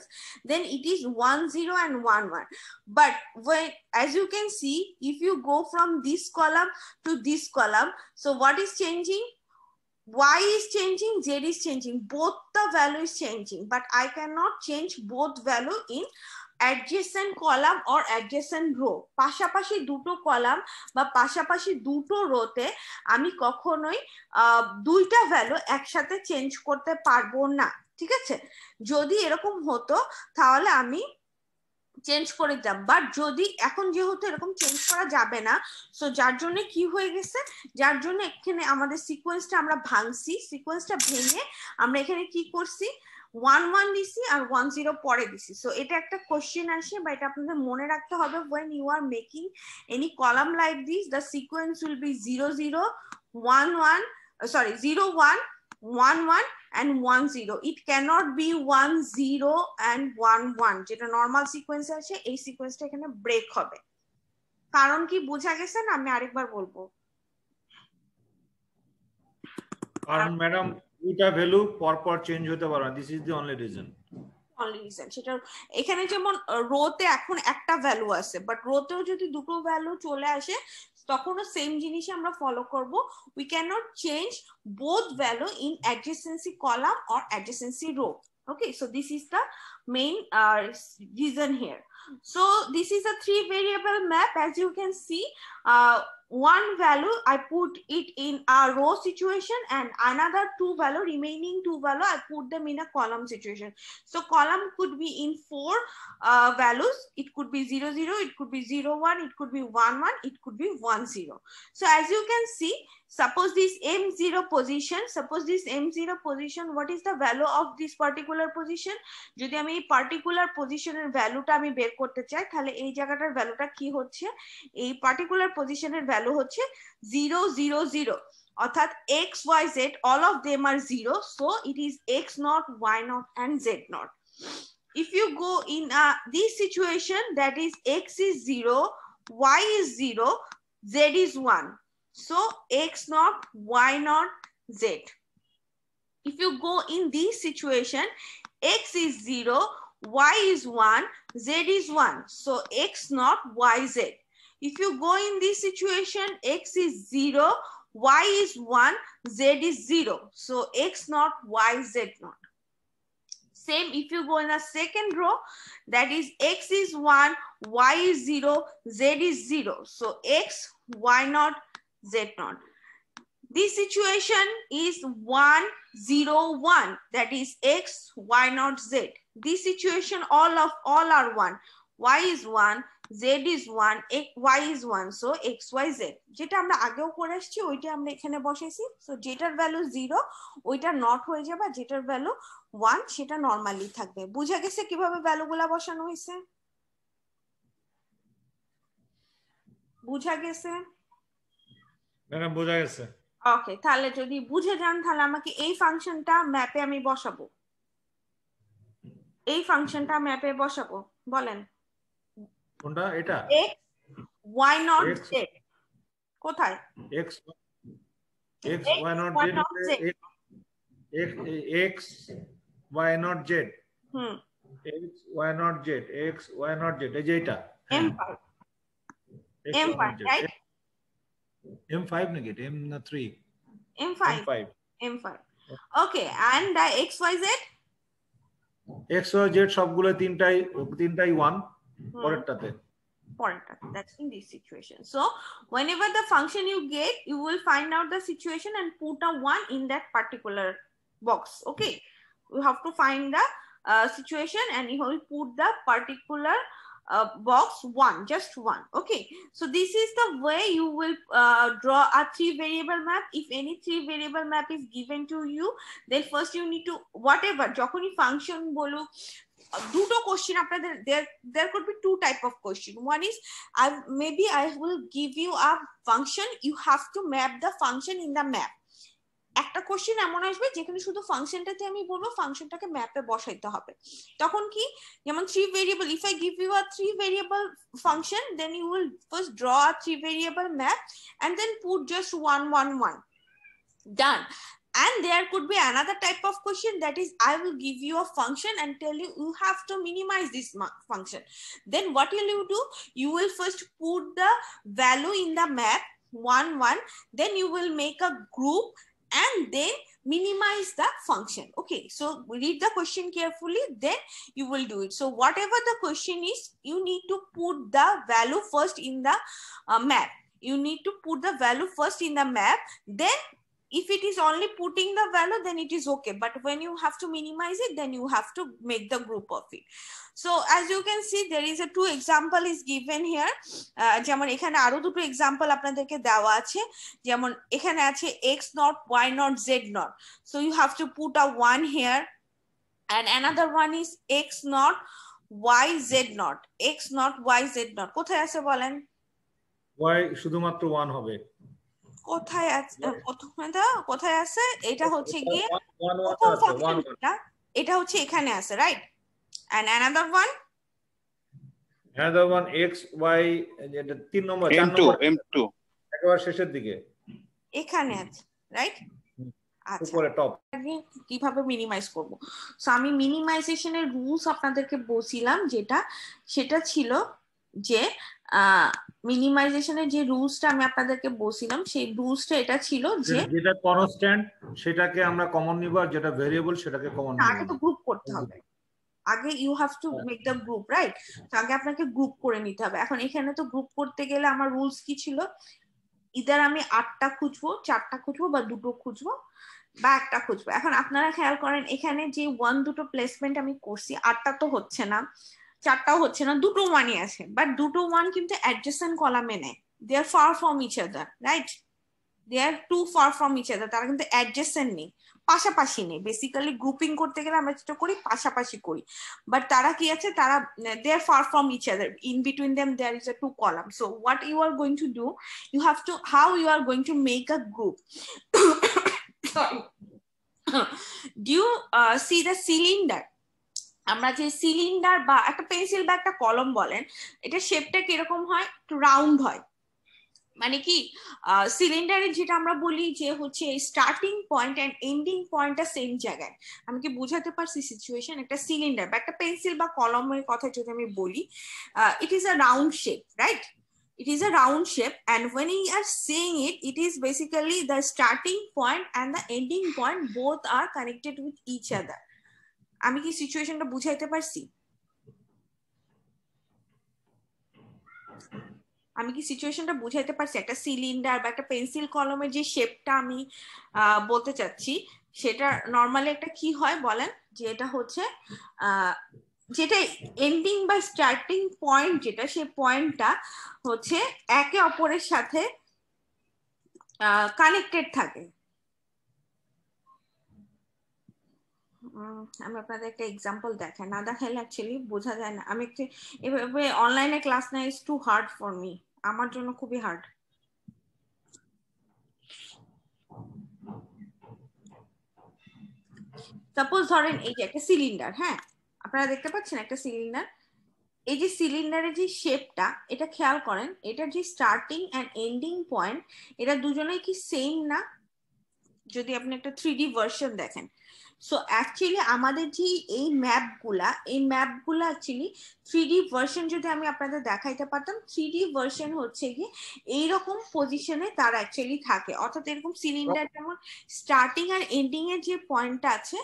A: then it is 1 0 and 1 1. But when, as you can see, if you go from this column to this column, so what is changing? Y is changing, Z is changing, both the value is changing, but I cannot change both value in adjacent column or adjacent row. পাশাপাশি দুটো column বা পাশাপাশি দুটো রোতে আমি কখনোই দুইটা value একসাথে change করতে পারবো না, ঠিক আছে? যদি এরকম হতো তাহলে আমি চেঞ্জ করে দিতাম, বাট যদি এখন যেহেতু এরকম চেঞ্জ করা যাবে না, সো যার জন্য কি হয়ে গেছে, যার জন্য এখানে আমাদের সিকোয়েন্সটা আমরা ভাঙছি, সিকোয়েন্সটা ভেঙে আমরা এখানে কি করছি 1 1 দিছি আর 1 0 পরে দিছি। সো এটা একটা কোশ্চেন আসে বা এটা আপনাদের মনে রাখতে হবে, when you are making any column like this, the sequence will be 0 0 1 1, sorry 0 1 1 1 and 1 0. It cannot be 1 0 and 1 1, যেটা নরমাল সিকোয়েন্স আছে এই সিকোয়েন্সটা এখানে ব্রেক হবে। কারণ কি বোঝা গেছে না? আমি আরেকবার বলবো।
B: কারণ ম্যাডাম দুইটা ভ্যালু পরপর চেঞ্জ হতে পারে না, this is the only reason.
A: সেটা এখানে যেমন রোতে এখন একটা ভ্যালু আছে, বাট রোতেও যদি দুটো ভ্যালু চলে আসে তখনও সেম জিনিসই আমরা ফলো করব। We can not change both value in adjacency column or adjacency row. Okay, so this is the main reason here. So this is a 3 variable map. As you can see, one value I put it in a row situation and another remaining two value I put them in a column situation. So column could be in 4 values. It could be 0 0, it could be 0 1, it could be 1 1, it could be 1 0. So as you can see, suppose this M0 position, what is the value of this particular position? যদি আমি এই particular পজিশনের ভ্যালুটা আমি বের করতে চাই, তাহলে এই জায়গাটার ভ্যালুটা কি হচ্ছে, এই পার্টিকুলার পজিশনের ভ্যালু হচ্ছে 0 0 0, অর্থাৎ x y z all of them are 0, so it is x naught, y naught and z naught. If you go in this situation, that is x is 0, y is 0, z is 1. So x naught, y naught, z. If you go in this situation, x is 0, y is 1, z is 1. So x naught, y, z. If you go in this situation, x is 0, y is 1, z is 0. So x naught, y, z naught. Same if you go in a second row, that is x is 1, y is 0, z is 0. So x, y naught, z naught. This situation is 1 0 1, that is x, y naught, z. This situation all are 1. Y is 1, z is 1, y is 1, so x y z. যেটা আমরা আগেও করে আসছি ওইটা আমরা এখানে বসাইছি। So যেটার ভ্যালু 0 ওইটা নট হয়ে যাবে, যেটার ভ্যালু 1 সেটা নরমালি থাকবে। বুঝা গেছে কিভাবে ভ্যালুগুলা বসানো হয়েছে? বুঝা গেছে?
B: ম্যাডাম বোঝা গেছে।
A: ওকে, তাহলে যদি বুঝে যান তাহলে আমাকে এই ফাংশনটা ম্যাপে আমি বসাবো, এই ফাংশনটা ম্যাপে বসাবো, বলেন
B: কোনটা? এটা
A: x y not z কোথায়?
B: x y not z, x y not z, x y not z, x y not z, এই যে এটা
A: m5 right?
B: M5 নাকি M3?
A: M5. Okay, and XYZ?
B: XYZ সবগুলো তিনটাই 1 পরেরটাতে।
A: That's in this situation. So whenever the function you get, you will find out the situation and put a 1 in that particular box. Okay, you have to find the situation and you will put the particular box 1, just 1. Okay, so this is the way you will draw a 3 variable map. If any 3 variable map is given to you, then first you need to whatever jokhoni function bolu দুটো question আপনাদের there could be 2 type of question. One is maybe I will give you a function, you have to map the function in the map. একটা question এমন আসবে যেখানে শুধু ফাংশনটাতে আমি বলবো ফাংশনটাকে ম্যাপে বসাইতে হবে, তখন কি যেমন 3 variable, if I give you a 3 variable function, then you will first draw a 3 variable map and then put just 1 1 1, done. And there could be another type of question, that is I will give you a function and tell you you have to minimize this function. Then what will you do? You will first put the value in the map 1 1, then you will make a group and then minimize the function. Okay, so read the question carefully, then you will do it. So whatever the question is, you need to put the value first in the map. You need to put the value first in the map, then if it is only putting the value, then it is okay, but when you have to minimize it, then you have to make the group of it. So as you can see, there is a 2 example is given here. যেমন এখানে আরো দুটো example আপনাদেরকে দেওয়া আছে, যেমন এখানে আছে x naught y naught z naught, so you have to put a 1 here, and another one is x naught y z naught, x naught y z naught কোথায় আছে বলেন?
B: y শুধুমাত্র 1 হবে।
A: কোথায় আছে? কোথায় আছে? এটা হচ্ছে গিয়ে এটা হচ্ছে এখানে আছে, right? And another one
B: x y, এটা 3 নম্বর 4 নম্বর m2 একেবারে শেষের দিকে
A: এখানে আছে, রাইট? আচ্ছা,
B: উপরে টপ
A: কিভাবে মিনিমাইজ করব? সো আমি মিনিমাইজেশনের রুলস আপনাদেরকে বলছিলাম, সেটা ছিল যে মিনিমাইজেশনের যে রুলসটা আমি আপনাদেরকে বলছিলাম, সেই রুলসটা এটা ছিল যে
B: যেটা কনস্ট্যান্ট সেটাকে আমরা কমন নিব, আর যেটা ভেরিয়েবল সেটাকে কমন নিব।
A: আগে তো গ্রুপ করতে হবে, আগে you have to make the group, right? তো আগে আপনাকে গ্রুপ করে নিতে হবে। এখন এখানে তো গ্রুপ করতে গেলে আমার রুলস কি ছিল, ইদার আমি 8টা খুঁজবো, 4টা খুঁজবো, বা 2টো খুঁজবো, বা 1টা খুঁজবো। এখন আপনারা খেয়াল করেন এখানে যে 1 2টো প্লেসমেন্ট আমি করছি, 8টা তো হচ্ছে না, 4টাও হচ্ছে না, 2টো 1ই আছে, বাট 2টো 1 কিন্তু অ্যাডজেসেন্ট কলামে নেই, they are far from each other, right? They are too far from each other, তারা কিন্তু অ্যাডজেসেন্ট নেই, পাশাপাশি নেই। বেসিক্যালি গ্রুপিং করতে গেলে আমরা যেটা করি পাশাপাশি করি, বাট তারা কি আছে, তারা they are far from each other, in between them there is a 2 column. So what you are going to do, you have to, how you are going to make a group. Sorry. Do you see the cylinder? আমরা যে cylinder বা একটা pencil বা একটা কলম বলেন, এটা শেপটা কিরকম হয়? একটু রাউন্ড হয়। মানে কি সিলিন্ডারে যেটা আমরা বলি যে হচ্ছে স্টার্টিং পয়েন্ট এন্ড এন্ডিং পয়েন্টটা সেম জায়গায়। আমি কি বোঝাতে পারছি সিচুয়েশন? একটা সিলিন্ডার বা একটা পেন্সিল বা কলমের কথা যদি আমি বলি, it is a round shape, right? It is a round shape, and when you are seeing it, it is basically the starting point and the ending point both are connected with each other. আমি কি সিচুয়েশনটা বুঝাইতে পারছি? আমি কি সিচুয়েশনটা বুঝাইতে পারছি? একটা সিলিন্ডার বা একটা পেন্সিল কলমের যে শেপটা আমি বলতে চাচ্ছি, সেটা নরমালি একটা কি হয় বলেন, যে এটা হচ্ছে যেটা এন্ডিং বা স্টার্টিং পয়েন্ট, যেটা সেই পয়েন্টটা হচ্ছে একে অপরের সাথে কানেক্টেড থাকে। আমি আপনাদের একটা এক্সাম্পল দেখাই, না দেখাইলে অ্যাকচুয়ালি বোঝা যায় না। আমি একটু এভাবে অনলাইনে ক্লাস নেই, is too hard for me, আমার জন্য খুবই হার্ড। সাপোজ ধরেন এই যে একটা সিলিন্ডার, হ্যাঁ আপনারা দেখতে পাচ্ছেন একটা সিলিন্ডার, এই যে সিলিন্ডারের যে শেপটা, এটা খেয়াল করেন, এটার যে স্টার্টিং এন্ড এন্ডিং পয়েন্ট, এটা দুজনেই কি সেম না? যদি আপনি একটা 3D ভার্সন দেখেন। সো অ্যাকচুয়ালি আমাদের যে এই ম্যাপগুলা অ্যাকচুয়ালি 3D ভার্সন যদি আমি আপনাদের দেখাইতে পারতাম, 3D ভার্সন হচ্ছে গিয়ে এইরকম পজিশনে তারা অ্যাকচুয়ালি থাকে, অর্থাৎ এরকম সিলিন্ডার যেমন স্টার্টিং আর এন্ডিং এর যে পয়েন্টটা আছে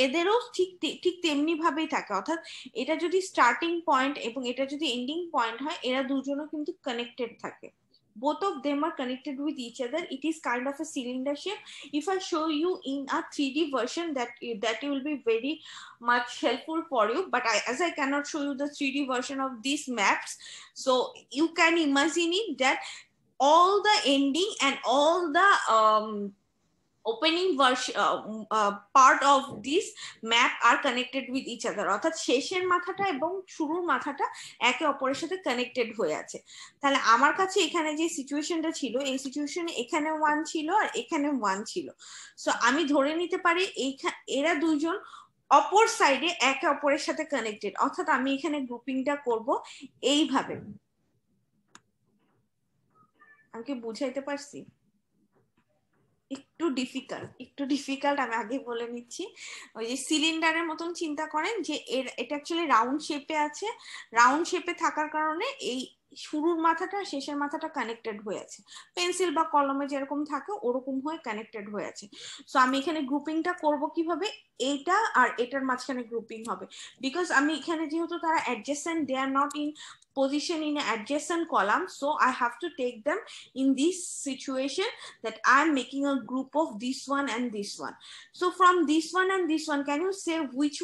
A: এদেরও ঠিক তেমনি ভাবেই থাকে, অর্থাৎ এটা যদি স্টার্টিং পয়েন্ট এবং এটা যদি এন্ডিং পয়েন্ট হয়, এরা দুজনও কিন্তু কানেক্টেড থাকে। Both of them are connected with each other. It is kind of a cylinder shape. If I show you in a 3D version, that will be very much helpful for you, but as I cannot show you the 3D version of these maps, so you can imagine it that all the ending and all the opening version part of this map are connected with each other, অর্থাৎ শেষের মাথাটা এবং শুরুর মাথাটা একে অপরের সাথে connected হয়ে আছে। তাহলে আমার কাছে এখানে যে সিচুয়েশনটা ছিল, এই সিচুয়েশনে এখানে 1 ছিল আর এখানে 1 ছিল। সো আমি ধরে নিতে পারি এরা দুইজন অপর সাইডে একে অপরের সাথে কানেক্টেড, অর্থাৎ আমি এখানে গ্রুপিংটা করব এইভাবে। আমি কি বুঝাইতে পারছি? একটু ডিফিকাল্ট আমি আগে বলে নিচ্ছি। ওই যে সিলিন্ডারের মতন চিন্তা করেন যে এটা অ্যাকচুয়ালি রাউন্ড শেপে আছে, রাউন্ড শেপে থাকার কারণে এই শুরুর মাথাটা শেষের মাথাটা কানেক্টেড হয়ে আছে, পেন্সিল বা কলমে যেরকম থাকে ওরকম হয়ে কানেক্টেড হয়ে আছে। সো আমি এখানে গ্রুপিংটা করব কিভাবে, এইটা আর এটার মাঝখানে গ্রুপিং হবে, বিকজ আমি এখানে যেহেতু তারা adjacent, they are not in position in an adjacent column, so I have to take them in this situation that I'm making a group of this one and this one. So from this one and this one, can you say which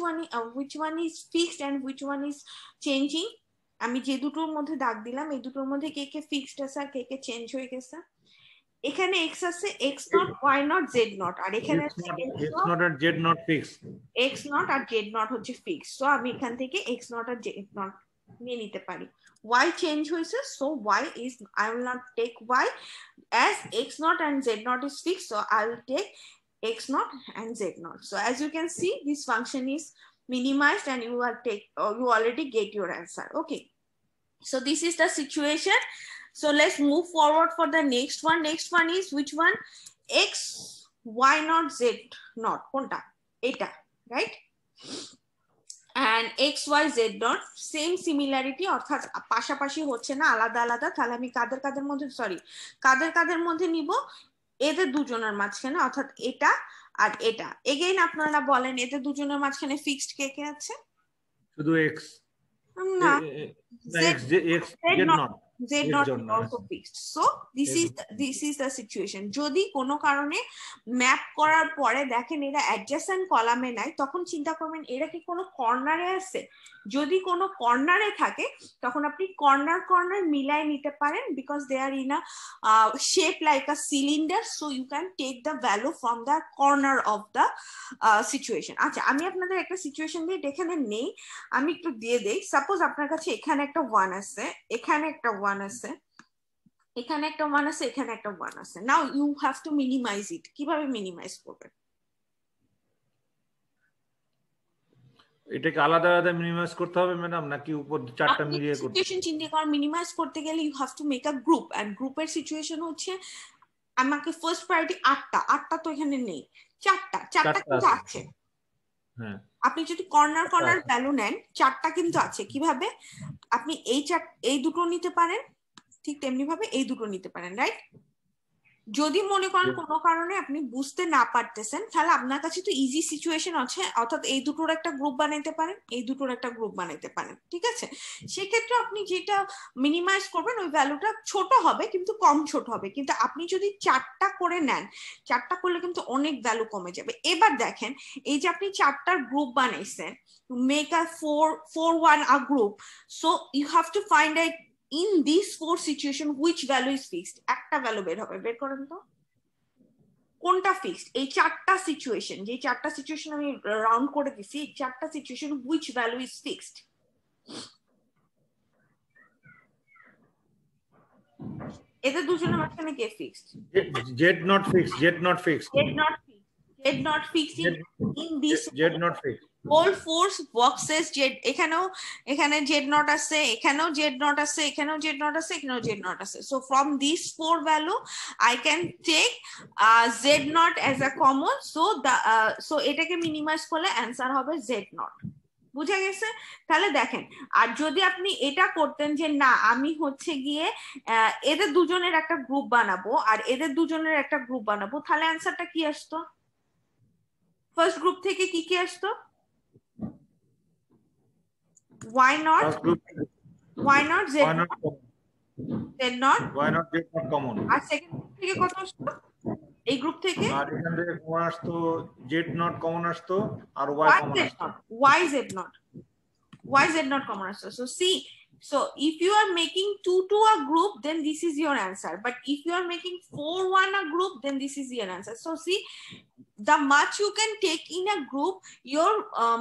A: one is fixed and which one is changing? আমি যে দুটোর মধ্যে দাগ দিলাম এই দুটোর মধ্যে কে কে fixed আছে আর কে কে চেঞ্জ হয়ে গেছে? এখানে x আছে, x naught, y naught, z naught, আর এখানে
B: x নট আর z naught fix,
A: x naught আর z নট হচ্ছে ফিক্স। সো আমি এখান থেকে x নট আর z নট নিয়ে নিতে পারি। y চেঞ্জ হয়েছে, so y is, I will not take y, as x naught and z naught is fixed, so I will take x naught and z naught. So as you can see, this function is minimized and you already get your answer. Okay, so this is the situation. So let's move forward for the next one. Next one is which one? X y naught z naught, konta eta, right? and x y z dot same similarity, অর্থাৎ পাশাপাশি হচ্ছে না, আলাদা আলাদা। তাহলে আমি কাদের মধ্যে নিব, এদের দুজনের মাঝখানে, অর্থাৎ এটা আর এটা। এগেইন আপনারা বলেন এদের দুজনের মাঝখানে ফিক্সড কে কে আছে?
B: শুধু x
A: না,
B: x not
A: z not also fixed. So this is the situation. যদি কোনো কারণে ম্যাপ করার পরে দেখেন এরা অ্যাডজেসেন্ট কলামে নাই, তখন চিন্তা করবেন এরা কি কোনো কর্নারে আছে। যদি কোনো কর্নারে থাকে তখন আপনি কর্নার মিলাই নিতে পারেন, because they are in a shape like a cylinder, so you can take the value from the corner of the situation. আচ্ছা, আমি আপনাদের একটা সিচুয়েশন দিয়ে এখানে নেই, আমি একটু দিয়ে দেই। সাপোজ আপনার কাছে এখানে একটা 1 আছে, এখানে একটা 1 আছে, এখানে একটা 1 আছে, এখানে একটা 1 আছে। Now you have to minimise it. কিভাবে মিনিমাইজ করবেন?
B: এটাকে আলাদা আলাদা মিনিমাইজ করতে হবে ম্যাডাম, নাকি উপর চারটা মিলিয়ে করতে?
A: সিচুয়েশন চিন্তা কর, মিনিমাইজ করতে গেলে you have to make a group, and গ্রুপের সিচুয়েশন হচ্ছে আমাকে ফার্স্ট প্রায়োরিটি 8টা তো এখানে নেই, 4টা কিন্তু আছে। হ্যাঁ, আপনি যদি কর্নার ভ্যালু নেন 4টা কিন্তু আছে। কিভাবে? আপনি এই দুটো নিতে পারেন, ঠিক তেমনি ভাবে এই দুটো নিতে পারেন, রাইট? যদি মনে করেন কোনো কারণে আপনি বুঝতে না পারতেছেন, তাহলে আপনার কাছে তো ইজি সিচুয়েশন আছে, অর্থাৎ এই দুটোর একটা গ্রুপ বানাইতে পারেন, এই দুটোর একটা গ্রুপ বানাইতে পারেন, ঠিক আছে? সেক্ষেত্রে আপনি যেটা মিনিমাইজ করবেন ওই ভ্যালুটা ছোট হবে, কিন্তু কম ছোট হবে। কিন্তু আপনি যদি 4টা করে নেন, 4টা করলে কিন্তু অনেক ভ্যালু কমে যাবে। এবার দেখেন, এই যে আপনি 4টার গ্রুপ বানাইছেন, make a 4 1 a group, so you have to find out in these 4 situation which value is fixed. একটা ভ্যালু বের হবে, বের করেন তো কোনটা ফিক্সড। এই 4টা সিচুয়েশন, যে 4টা সিচুয়েশন আমি রাউন্ড করে দিছি, এই 4টা situation which value is fixed? এদের দুজনের মাঝখানে কে fixed?
B: z not fixed, z not fixed
A: in this,
B: z not fixed
A: all four boxes z, এখানে z naught আছে, এখানেও z naught আছে, এখানেও z naught আছে, এখানেও z naught আছে. So from these four value I can take z naught as a common. So এটাকে minimise করলে অ্যান্সার হবে z naught. বুঝে গেছে? তাহলে দেখেন, আর যদি আপনি এটা করতেন যে না আমি হচ্ছে গিয়ে এদের দুজনের একটা গ্রুপ বানাবো আর এদের দুজনের একটা গ্রুপ বানাবো, তাহলে অ্যান্সারটা কি আসতো? ফার্স্ট গ্রুপ থেকে কি কি আসতো? why not z naught, z naught
B: common.
A: R second group থেকে কত আসতো? এই গ্রুপ থেকে
B: আর এখান থেকে কমন আসতো z naught কমন আসতো আর y কমন আসতো।
A: y z naught common আসতো. So see, so if you are making 2 to a group, then this is your answer, but if you are making 4 1 a group, then this is your answer. So see, the much you can take in a group, your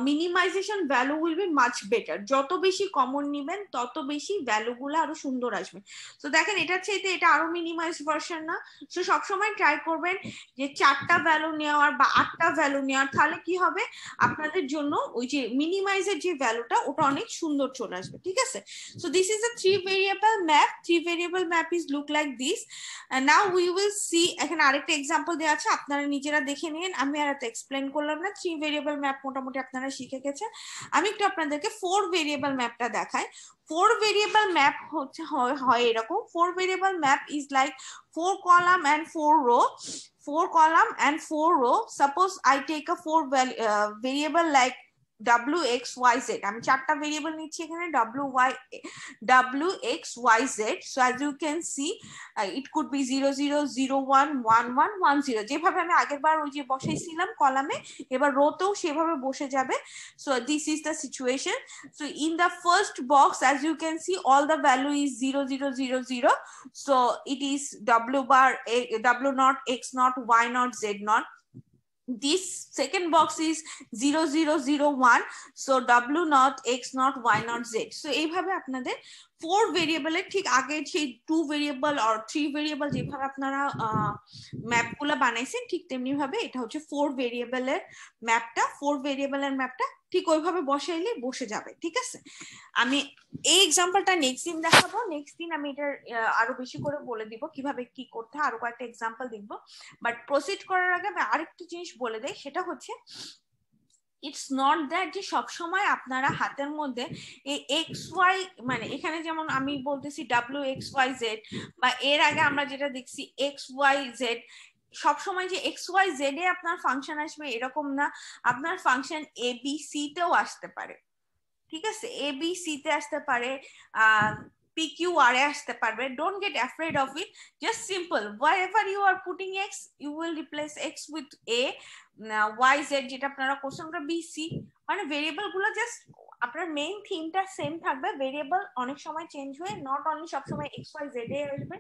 A: minimization value will be much better. যত বেশি common নেবেন তত বেশি ভ্যালুগুলো আরো সুন্দর আসবে. So দেখেন এটা চাইতে এটা আরো মিনিমাইজ ভার্সন না? সো সবসময় ট্রাই করবেন যে 4টা ভ্যালু নেওয়ার বা 8টা ভ্যালু নেওয়ার, তাহলে কি হবে আপনাদের জন্য ওই যে মিনিমাইজের যে ভ্যালুটা ওটা অনেক সুন্দর চলে আসবে. ঠিক আছে? So this is a 3 variable map. 3 variable map is look like this. And now we will see, এখানে আরেকটা এক্সাম্পল দেওয়া আছে, আপনারা নিজেরা দেখে নিন, আমি আর এত এক্সপ্লেন করলাম না. 3 ভেরিয়েবল ম্যাপ মোটামুটি আপনারা শিখে গেছেন. আমি একটু আপনাদেরকে 4 ভেরিয়েবল ম্যাপটা দেখাই. 4 ভেরিয়েবল ম্যাপ হচ্ছে হয় এরকম. 4 variable map is like 4 column and 4 row. 4 column and 4 row. Suppose I take a 4 variable like w x y z. আমি 4টা ভেরিয়েবল নিচ্ছি এখানে w x y z. So as you can see, it could be 0 0 0 1 1 1 1 0, যেভাবে আমি আগের বার ওই যে বসাইছিলাম কলামে, এবার রোতেও সেভাবে বসে যাবে. So this is the situation. So in the first box, as you can see, all the value is 0 0 0 0. So it is w bar w naught x naught y naught z naught. This second box is 0 0 0 1. So w naught x naught y naught z. So এইভাবে আপনাদের 4 ভেরিয়েবলের ঠিক আগে সেই 2 variable আর 3 variable যেভাবে আপনারা ম্যাপগুলো বানাইছেন ঠিক তেমনি ভাবে এটা হচ্ছে 4 ভেরিয়েবলের ম্যাপটা. 4 ভেরিয়েবলের ম্যাপটা ঠিক ওইভাবে বসাইলে বসে যাবে. ঠিক আছে? আমি এই এক্সাম্পলটা নেক্সট দিন দেখাবো. নেক্সট দিন আমি এটা আরো বেশি করে বলে দিব কিভাবে কি করতে হয়, আরো কয়েকটা এক্সাম্পল দেখবো. বাট প্রসিড করার আগে আমি আরেকটা জিনিস বলে দেই, সেটা হচ্ছে ইটস নট দ্যাট যে সবসময় আপনারা হাতের মধ্যে এই এক্স ওয়াই, মানে এখানে যেমন আমি বলতেছি ডাব্লিউ এক্স ওয়াই জেড, বা এর আগে আমরা যেটা দেখছি এক্স ওয়াই জেড, সবসময় যে এক্স ওয়াই জেড এ আপনার ফাংশন আসবে এরকম না. আপনার ফাংশন এ বি সি তেও আসতে পারে. ঠিক আছে? এ বি সি তে আসতে পারে, PQR আসতে পারবে. Don't get afraid of it. Just simple. Wherever you are putting x, you will replace x with a, y z যেটা আপনারা কোশ্চেন করে b c, মানে ভেরিয়েবল গুলো জাস্ট আপনার মেইন থিমটা সেম থাকবে. ভেরিয়েবল অনেক সময় চেঞ্জ হয়ে নট অনলি সবসময় এক্স ওয়াই জেড এ আসবে,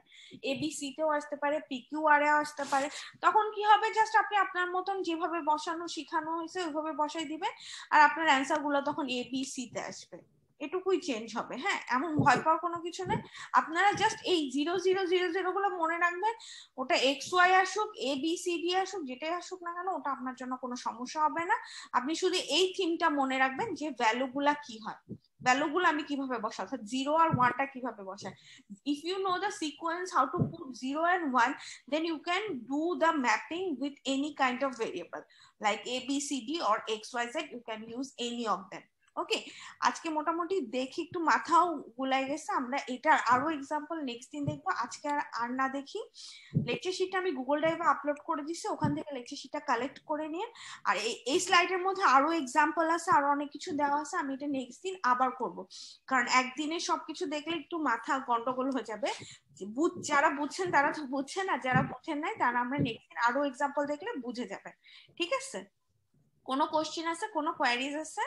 A: এ বি সি তেও আসতে পারে, PQR এ আসতে পারে. তখন কি হবে, জাস্ট আপনি আপনার মতন যেভাবে বসানো শিখানো হয়েছে ওইভাবে বসাই দিবেন আর আপনার অ্যান্সার গুলো তখন এ বি সি তে আসবে. এটুকুই চেঞ্জ হবে. হ্যাঁ, এমন ভয় পাওয়ার কোনো কিছু নেই. আপনারা জাস্ট এই 0 0 0 0 গুলো মনে রাখবেন. ওটা এক্স ওয়াই আসুক, এ বি সি ডি আসুক, যেটাই আসুক না কেন ওটা আপনার জন্য কোনো সমস্যা হবে না. আপনি শুধু এই থিমটা মনে রাখবেন যে ভ্যালুগুলা কি হয়, ভ্যালুগুলো আমি কিভাবে বসাই, অর্থাৎ 0 আর 1টা কিভাবে বসাই. If you know the sequence how to put 0 and 1, then you can do the mapping with any kind of variable like a b c d or x y z. You can use any of them. ওকে, আজকে মোটামুটি দেখি একটু মাথাও গুলাই গেছে. আমরা এটা আরো এক্সাম্পল নেক্সট দিন দেখবো. আজকে আর না দেখি. লেকচার শিটটা আমি গুগল ড্রাইভে আপলোড করে দিছি, ওখান থেকে লেকচার শিটটা কালেক্ট করে নিয়ে, আর এই স্লাইডের মধ্যে আরো এক্সাম্পল আছে, আরো অনেক কিছু দেওয়া আছে. আমি এটা নেক্সট দিন আবার করব, কারণ একদিনে সবকিছু দেখলে একটু মাথা গন্ডগোল হয়ে যাবে. যারা বুঝছেন তারা তো বুঝছেন, আর যারা বুঝেন নাই তারা আমরা নেক্সট দিন আরো এক্সাম্পল দেখলে বুঝে যাবে. ঠিক আছে? কোনো কোশ্চেন আছে, কোনো কোয়ারিজ আছে?